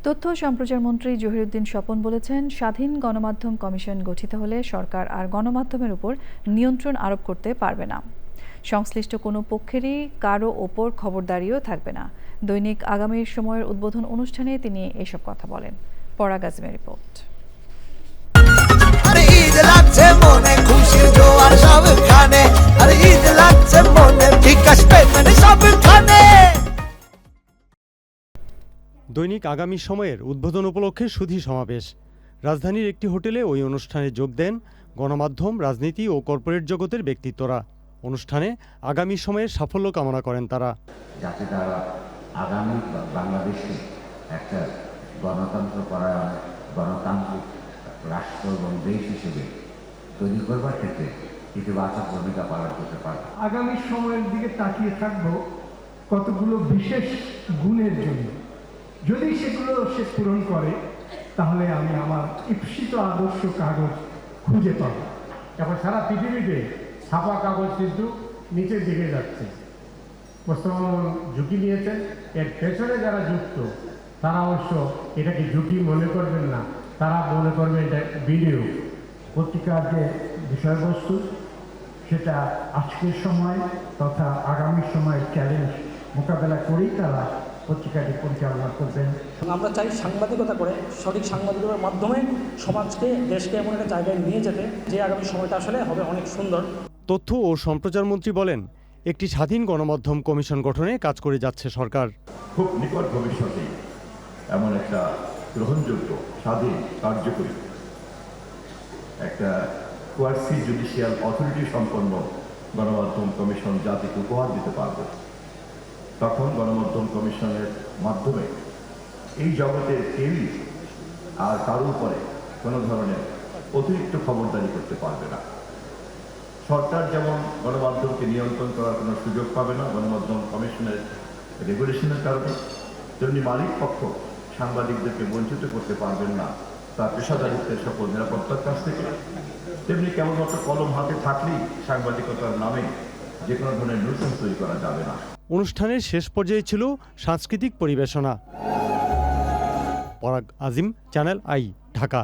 তথ্য ও সম্প্রচার মন্ত্রী জহিরুদ্দিন স্বপন বলেছেন, স্বাধীন গণমাধ্যম কমিশন গঠিত হলে সরকার আর গণমাধ্যমের উপর নিয়ন্ত্রণ আরোপ করতে পারবে না। সংশ্লিষ্ট কোনো পক্ষেরই কারো ওপর খবরদারিও থাকবে না। দৈনিক আগামীর সময়ের উদ্বোধন অনুষ্ঠানে তিনি এসব কথা বলেন। পরাগ আজমের রিপোর্ট। দৈনিক আগামী সময়ের উদ্বোধন উপলক্ষে সুধী সমাবেশ। রাজধানীর একটি হোটেলে ওই অনুষ্ঠানে যোগ দেন গণমাধ্যম, রাজনীতি ও কর্পোরেট জগতের ব্যক্তিত্বরা। অনুষ্ঠানে আগামী সময়ের সাফল্য কামনা করেন তারা। যাতে তারা আগামী বাংলাদেশে একটা গণতন্ত্র পরায়ণ গণতান্ত্রিক রাষ্ট্র এবং দেশ হিসেবে তৈরি করবার ক্ষেত্রে ইতিবাচক ভূমিকা পালন করতে পারে। আগামী সময়ের দিকে তাকিয়ে থাকবো কতগুলো বিশেষ গুণের জন্য। যদি সেগুলো সে পূরণ করে তাহলে আমি আমার ঈপ্সিত আদর্শ কাগজ খুঁজে পাবো। এখন সারা পৃথিবীতে ছাপা কাগজ কিন্তু নিচের দিকে যাচ্ছে। মুসলমান ঝুঁকি নিয়েছেন, এর পেছনে যারা যুক্ত তারা অবশ্য এটাকে ঝুঁকি মনে করবেন না, তারা মনে করবেন এটা বিনিয়োগ। পত্রিকার যে বিষয়বস্তু সেটা আজকের সময় তথা আগামী সময়ের চ্যালেঞ্জ মোকাবেলা করেই তারা পত্রিকাটি পরিচালনা করবেন। আমরা চাই সাংবাদিকতা করে সঠিক সাংবাদিকতার মাধ্যমে সমাজকে, দেশকে এমন একটা জায়গায় নিয়ে যেতে যে আগামী সময়টা আসলে হবে অনেক সুন্দর। তথ্য ও সম্প্রচার মন্ত্রী বলেন, একটি স্বাধীন গণমাধ্যম কমিশন গঠনে কাজ করে যাচ্ছে সরকার। খুব নিকট ভবিষ্যতে এমন একটা গ্রহণযোগ্য, স্বাধীন, কার্যকরী একটা কোয়াসি জুডিশিয়াল অথরিটি সম্পন্ন গণমাধ্যম কমিশন জাতিকে উপহার দিতে পারবে। তখন গণমাধ্যম কমিশনের মাধ্যমে এই জগতের কেউই আর কারোর উপরে কোনো ধরনের অতিরিক্ত খবরদারি করতে পারবে না। সরকার যেমন গণমাধ্যমকে নিয়ন্ত্রণ করার কোনো সুযোগ পাবে না গণমাধ্যম কমিশনের রেগুলেশনের কারণে, তেমনি মালিক পক্ষ সাংবাদিকদেরকে বঞ্চিত করতে পারবেন না তার পেশাদারিত্বের সকল নিরাপত্তার কাছ থেকে। তেমনি কেবলমাত্র কলম হাতে থাকলেই সাংবাদিকতার নামে যে কোনো ধরনের নুসেন্স তৈরি করা যাবে না। অনুষ্ঠানের শেষ পর্যায়ে ছিল সাংস্কৃতিক পরিবেশনা। পরাগ আজিম, চ্যানেল আই, ঢাকা।